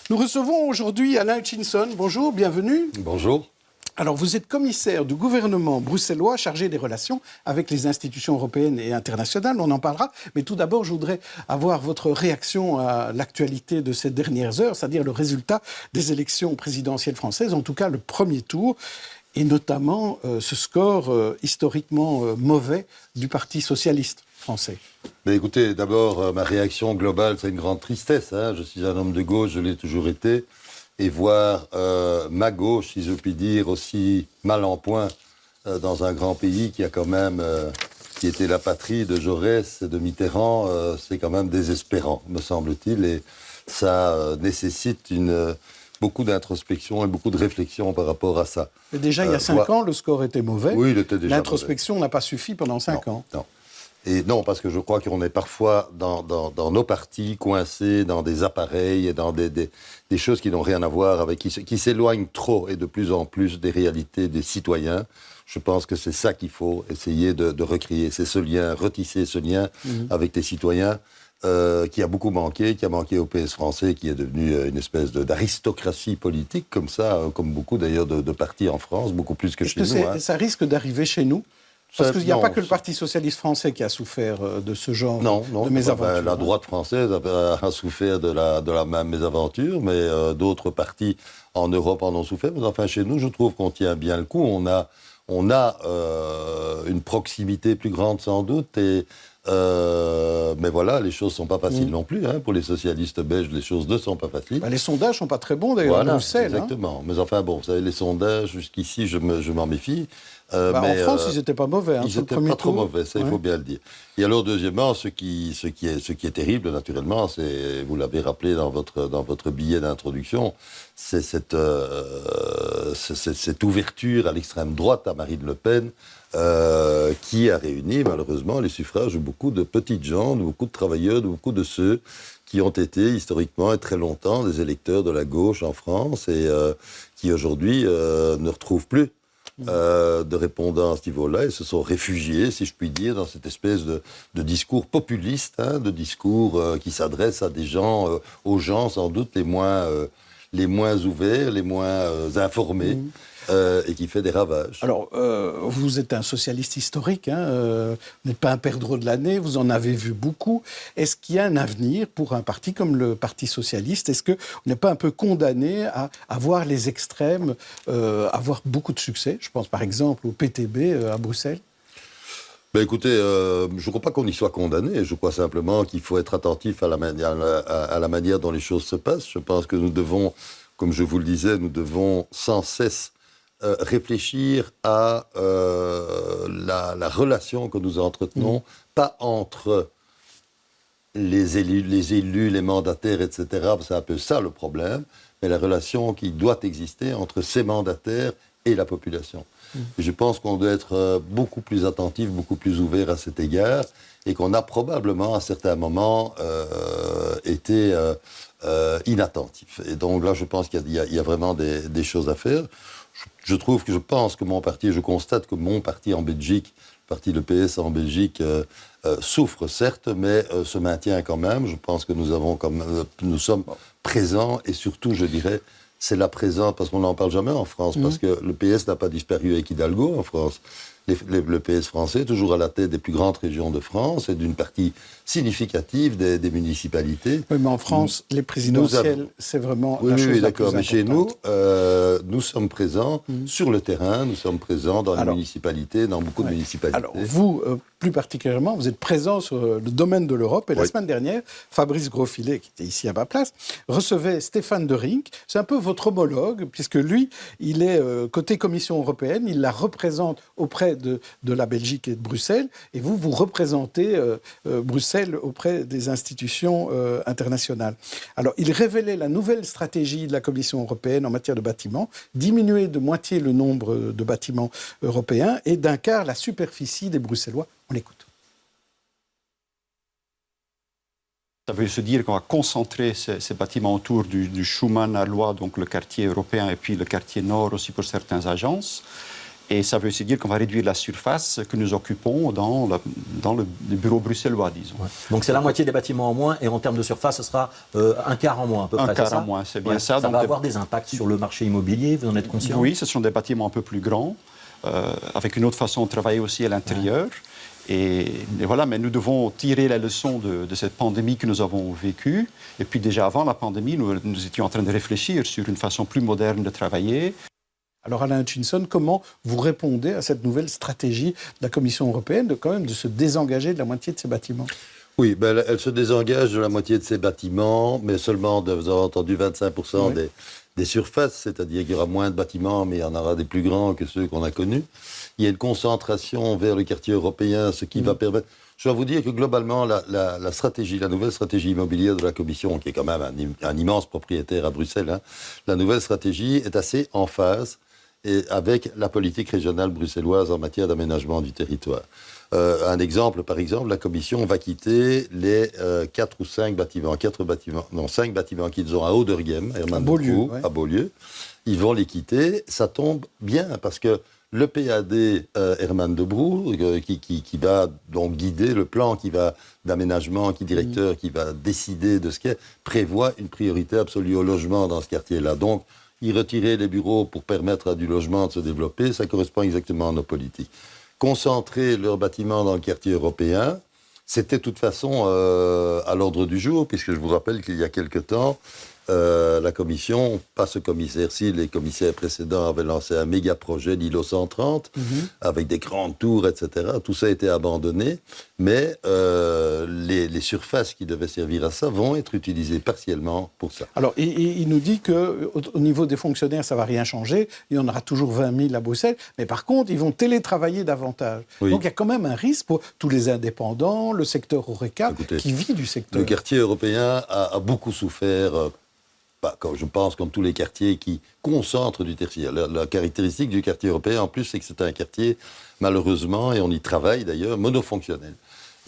Nous recevons aujourd'hui Alain Hutchinson. Bonjour, bienvenue. Bonjour. Alors, vous êtes commissaire du gouvernement bruxellois chargé des relations avec les institutions européennes et internationales. On en parlera. Mais tout d'abord, je voudrais avoir votre réaction à l'actualité de ces dernières heures, c'est-à-dire le résultat des élections présidentielles françaises, en tout cas le premier tour, et notamment ce score historiquement mauvais du Parti socialiste français. Mais écoutez, d'abord, ma réaction globale, c'est une grande tristesse. Je suis un homme de gauche, je l'ai toujours été. Et voir ma gauche, si je puis dire, aussi mal en point dans un grand pays qui a quand même, qui était la patrie de Jaurès et de Mitterrand, c'est quand même désespérant, me semble-t-il. Et ça nécessite beaucoup d'introspection et beaucoup de réflexion par rapport à ça. Mais déjà, il y a 5 ans, le score était mauvais. Oui, il était déjà L'introspection n'a pas suffi pendant 5 ans. Non. Et non, parce que je crois qu'on est parfois dans nos partis coincés dans des appareils et dans des choses qui n'ont rien à voir avec, qui s'éloignent trop et de plus en plus des réalités des citoyens. Je pense que c'est ça qu'il faut essayer de recréer, c'est ce lien, retisser ce lien avec les citoyens qui a beaucoup manqué, qui a manqué au PS français, qui est devenu une espèce d'aristocratie politique, comme ça, comme beaucoup d'ailleurs de partis en France, beaucoup plus que chez nous. Ça risque d'arriver chez nous ? Parce qu'il n'y a pas que le Parti socialiste français qui a souffert de ce genre de mésaventures. La droite française a souffert de la même mésaventure, mais d'autres partis en Europe en ont souffert. Mais enfin, chez nous, je trouve qu'on tient bien le coup. On a une proximité plus grande sans doute. Mais voilà, les choses ne sont pas faciles non plus. Pour les socialistes belges, les choses ne sont pas faciles. Les sondages ne sont pas très bons d'ailleurs à Bruxelles. Exactement. Mais enfin, bon, vous savez, les sondages, jusqu'ici, je m'en méfie. Mais en France, ils n'étaient pas mauvais. Ils n'étaient pas trop mauvais, ça, il faut bien le dire. Et alors, deuxièmement, ce qui est terrible, naturellement, c'est, vous l'avez rappelé dans votre billet d'introduction, c'est cette ouverture à l'extrême droite, à Marine Le Pen, qui a réuni, malheureusement, les suffrages de beaucoup de petites gens, de beaucoup de travailleurs, de beaucoup de ceux qui ont été, historiquement et très longtemps, des électeurs de la gauche en France et qui, aujourd'hui, ne retrouvent plus de répondants à ce niveau-là et se sont réfugiés, si je puis dire, dans cette espèce de discours populiste, de discours qui s'adresse à des gens, aux gens sans doute les moins ouverts, les moins informés, et qui fait des ravages. Alors, vous êtes un socialiste historique, vous n'êtes pas un perdreau de l'année, vous en avez vu beaucoup. Est-ce qu'il y a un avenir pour un parti comme le Parti socialiste ? Est-ce qu'on n'est pas un peu condamné à voir les extrêmes avoir beaucoup de succès ? Je pense par exemple au PTB à Bruxelles. Écoutez, je ne crois pas qu'on y soit condamné. Je crois simplement qu'il faut être attentif à la manière dont les choses se passent. Je pense que nous devons, comme je vous le disais, nous devons sans cesse réfléchir à la relation que nous entretenons, pas entre les élus, les mandataires, etc. C'est un peu ça le problème, mais la relation qui doit exister entre ces mandataires et la population. Et je pense qu'on doit être beaucoup plus attentif, beaucoup plus ouvert à cet égard, et qu'on a probablement, à certains moments, été inattentif. Et donc là, je pense qu'il y a vraiment des choses à faire. Je pense que mon parti, je constate que mon parti en Belgique, le parti le PS en Belgique, souffre certes, mais se maintient quand même. Je pense que nous sommes présents et surtout, je dirais, c'est la présence, parce qu'on n'en parle jamais en France, parce que le PS n'a pas disparu avec Hidalgo en France. Le PS français est toujours à la tête des plus grandes régions de France et d'une partie significative des municipalités. Oui, mais en France, les présidentielles, c'est vraiment la chose la plus importante. Mais chez nous, nous sommes présents sur le terrain, nous sommes présents dans les municipalités, dans beaucoup de municipalités. Alors, vous, plus particulièrement, vous êtes présent sur le domaine de l'Europe. Et la semaine dernière, Fabrice Grosfilet, qui était ici à ma place, recevait Stéphane de Rink. C'est un peu votre homologue, puisque lui, il est côté Commission européenne, il la représente auprès de la Belgique et de Bruxelles, et vous représentez Bruxelles auprès des institutions internationales. Alors, il révélait la nouvelle stratégie de la Commission européenne en matière de bâtiments, diminuer de moitié le nombre de bâtiments européens et d'un quart la superficie des Bruxellois. On l'écoute. Ça veut se dire qu'on va concentrer ces bâtiments autour du Schuman à Lois, donc le quartier européen, et puis le quartier nord aussi pour certaines agences. Et ça veut aussi dire qu'on va réduire la surface que nous occupons dans le bureau bruxellois, disons. Ouais. Donc c'est la moitié des bâtiments en moins, et en termes de surface, ce sera un quart en moins, à peu près. Un quart en moins, c'est bien ça. Ça va avoir des impacts sur le marché immobilier, vous en êtes conscient? Oui, ce sont des bâtiments un peu plus grands, avec une autre façon de travailler aussi à l'intérieur. Ouais. Et voilà, mais nous devons tirer la leçon de cette pandémie que nous avons vécue. Et puis déjà avant la pandémie, nous étions en train de réfléchir sur une façon plus moderne de travailler. Alors Alain Hutchinson, comment vous répondez à cette nouvelle stratégie de la Commission européenne de se désengager de la moitié de ces bâtiments? Oui, elle se désengage de la moitié de ces bâtiments, mais seulement, vous avez entendu, 25% oui. des surfaces, c'est-à-dire qu'il y aura moins de bâtiments, mais il y en aura des plus grands que ceux qu'on a connus. Il y a une concentration vers le quartier européen, ce qui va permettre... Je dois vous dire que globalement, la nouvelle stratégie immobilière de la Commission, qui est quand même un immense propriétaire à Bruxelles, hein, la nouvelle stratégie est assez en phase avec la politique régionale bruxelloise en matière d'aménagement du territoire. Un exemple, par exemple, la Commission va quitter les 5 bâtiments qu'ils ont à Oudergem, à Beaulieu. Ils vont les quitter. Ça tombe bien parce que le PAD Herman de Broe, qui va donc guider le plan d'aménagement, directeur, qui va décider de ce qu'est, prévoit une priorité absolue au logement dans ce quartier-là. Donc, y retirer les bureaux pour permettre à du logement de se développer, ça correspond exactement à nos politiques. Concentrer leurs bâtiments dans le quartier européen, c'était de toute façon à l'ordre du jour, puisque je vous rappelle qu'il y a quelque temps, la commission, pas ce commissaire-ci, les commissaires précédents avaient lancé un méga projet d'îlot 130, avec des grandes tours, etc. Tout ça a été abandonné, mais les surfaces qui devaient servir à ça vont être utilisées partiellement pour ça. Alors, il nous dit qu'au niveau des fonctionnaires, ça ne va rien changer. Il y en aura toujours 20 000 à Bruxelles. Mais par contre, ils vont télétravailler davantage. Oui. Donc, il y a quand même un risque pour tous les indépendants, le secteur Horeca, qui vit du secteur. Le quartier européen a beaucoup souffert... je pense, comme tous les quartiers qui concentrent du tertiaire. La caractéristique du quartier européen, en plus, c'est que c'est un quartier, malheureusement, et on y travaille d'ailleurs, monofonctionnel.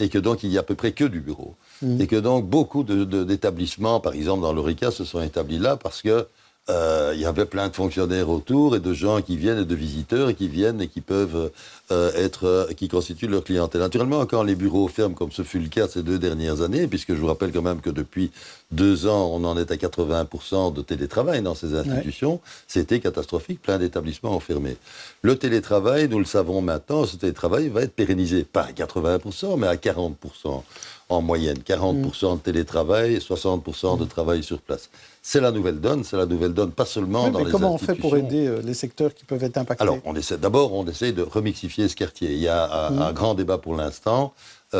Et que donc, il n'y a à peu près que du bureau. Et que donc, beaucoup d'établissements, par exemple dans l'Horeca, se sont établis là parce que il y avait plein de fonctionnaires autour et de gens qui viennent et de visiteurs et qui viennent et qui peuvent qui constituent leur clientèle. Naturellement, quand les bureaux ferment, comme ce fut le cas ces 2 dernières années, puisque je vous rappelle quand même que depuis 2 ans, on en est à 80% de télétravail dans ces institutions, c'était catastrophique, plein d'établissements ont fermé. Le télétravail, nous le savons maintenant, ce télétravail va être pérennisé, pas à 80%, mais à 40%. En moyenne, 40% de télétravail et 60% de travail sur place. C'est la nouvelle donne pas seulement dans les institutions. Comment on fait pour aider les secteurs qui peuvent être impactés? Alors, on essaie de remixifier ce quartier. Il y a un grand débat pour l'instant, qui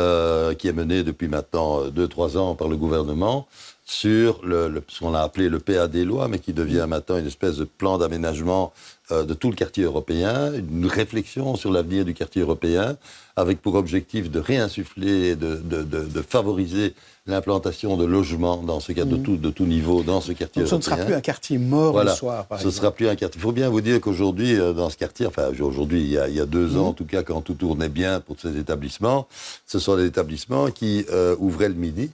est mené depuis maintenant 2-3 ans par le gouvernement, sur ce qu'on a appelé le PAD loi, mais qui devient maintenant une espèce de plan d'aménagement de tout le quartier européen, une réflexion sur l'avenir du quartier européen, avec pour objectif de réinsuffler, de favoriser l'implantation de logements dans ce cas, de tout niveau dans ce quartier européen. Donc ce ne sera plus un quartier mort le soir, par exemple. Ce sera plus un quartier. Il faut bien vous dire qu'aujourd'hui, dans ce quartier, il y a 2 ans, en tout cas, quand tout tournait bien pour ces établissements, ce sont des établissements qui ouvraient le midi,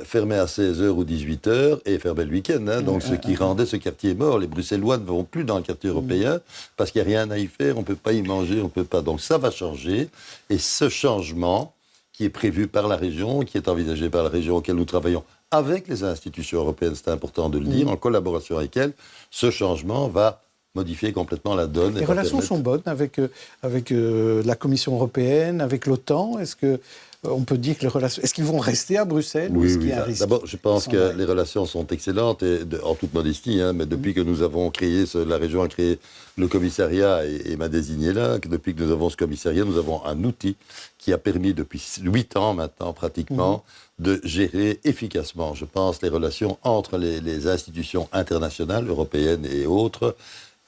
fermait à 16h ou 18h et fermait le week-end. Donc, ce qui rendait ce quartier mort. Les Bruxellois ne vont plus dans le quartier européen parce qu'il n'y a rien à y faire, on ne peut pas y manger, on ne peut pas. Donc, ça va changer. Et ce changement qui est prévu par la région, qui est envisagé par la région auquel nous travaillons avec les institutions européennes, c'est important de le dire, en collaboration avec elles, ce changement va modifier complètement la donne. Les relations sont bonnes avec la Commission européenne, avec l'OTAN. Est-ce que on peut dire que les relations... Est-ce qu'ils vont rester à Bruxelles ou est-ce qu'il y a un risque? D'abord, je pense que les relations sont excellentes, et en toute modestie, mais depuis que nous avons créé, la région a créé le commissariat et m'a désigné là, que depuis que nous avons ce commissariat, nous avons un outil qui a permis depuis 8 ans maintenant, pratiquement, de gérer efficacement, je pense, les relations entre les institutions internationales, européennes et autres,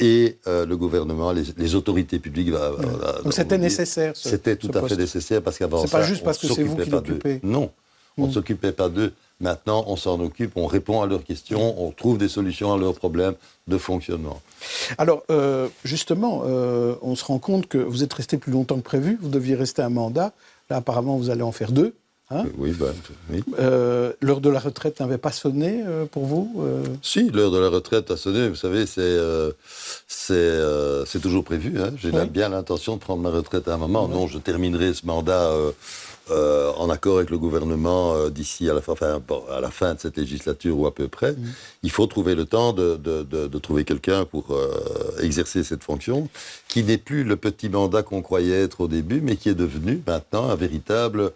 et le gouvernement, les autorités publiques. Donc c'était nécessaire, C'était tout à fait nécessaire, parce qu'avant ça, c'est pas juste parce que c'est vous qui l'occupez. Non, on ne s'occupait pas d'eux. Maintenant, on s'en occupe, on répond à leurs questions, on trouve des solutions à leurs problèmes de fonctionnement. Alors, justement, on se rend compte que vous êtes resté plus longtemps que prévu, vous deviez rester un mandat. Là, apparemment, vous allez en faire 2. Hein Oui, oui. L'heure de la retraite n'avait pas sonné pour vous Si, l'heure de la retraite a sonné. Vous savez, c'est toujours prévu. Hein. J'ai bien l'intention de prendre ma retraite à un moment. Non, je terminerai ce mandat en accord avec le gouvernement d'ici à la fin de cette législature ou à peu près. Il faut trouver le temps de trouver quelqu'un pour exercer cette fonction, qui n'est plus le petit mandat qu'on croyait être au début, mais qui est devenu maintenant un véritable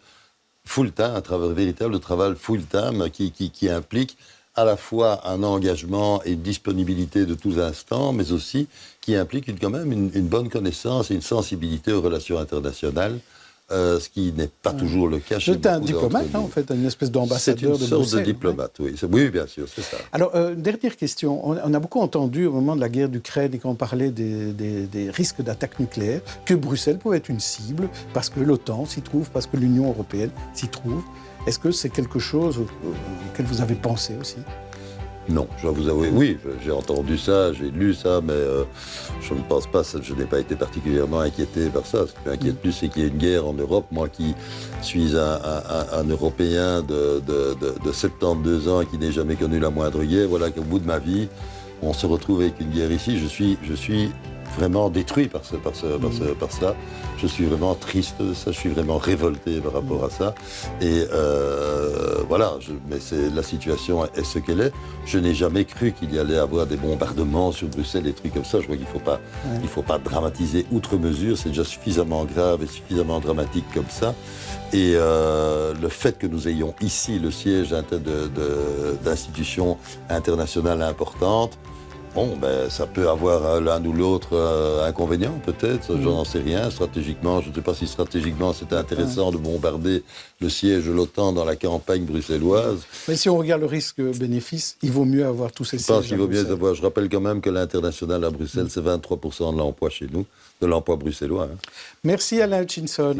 full-time, un véritable travail full-time qui implique à la fois un engagement et une disponibilité de tous instants, mais aussi qui implique quand même une bonne connaissance et une sensibilité aux relations internationales, ce qui n'est pas toujours le cas chez beaucoup d'entre nous. C'était un diplomate, en fait, une espèce d'ambassadeur de Bruxelles. C'est une sorte de diplomate, oui. Oui, bien sûr, c'est ça. Alors, dernière question. On a beaucoup entendu au moment de la guerre d'Ukraine et quand on parlait des risques d'attaque nucléaire que Bruxelles pouvait être une cible parce que l'OTAN s'y trouve, parce que l'Union européenne s'y trouve. Est-ce que c'est quelque chose auquel vous avez pensé aussi ? Non, je dois vous avouer, oui, j'ai entendu ça, j'ai lu ça, mais je ne pense pas, je n'ai pas été particulièrement inquiété par ça. Ce qui m'inquiète plus, c'est qu'il y ait une guerre en Europe. Moi qui suis un Européen de 72 ans et qui n'ai jamais connu la moindre guerre, voilà qu'au bout de ma vie, on se retrouve avec une guerre ici. Je suis vraiment détruit par ça. Je suis vraiment triste de ça, je suis vraiment révolté par rapport à ça. Et voilà, mais la situation est ce qu'elle est. Je n'ai jamais cru qu'il y allait avoir des bombardements sur Bruxelles, des trucs comme ça. Je crois qu'il ne faut pas dramatiser outre mesure. C'est déjà suffisamment grave et suffisamment dramatique comme ça. Et le fait que nous ayons ici le siège d'institutions internationales importantes, bon, ben, ça peut avoir l'un ou l'autre inconvénient, peut-être, je n'en sais rien. Stratégiquement, je ne sais pas si stratégiquement c'était intéressant de bombarder le siège de l'OTAN dans la campagne bruxelloise. Mais si on regarde le risque-bénéfice, il vaut mieux avoir tous ces sièges. Je pense qu'il vaut mieux avoir. Je rappelle quand même que l'international à Bruxelles, c'est 23% de l'emploi chez nous, de l'emploi bruxellois. Hein. Merci Alain Hutchinson.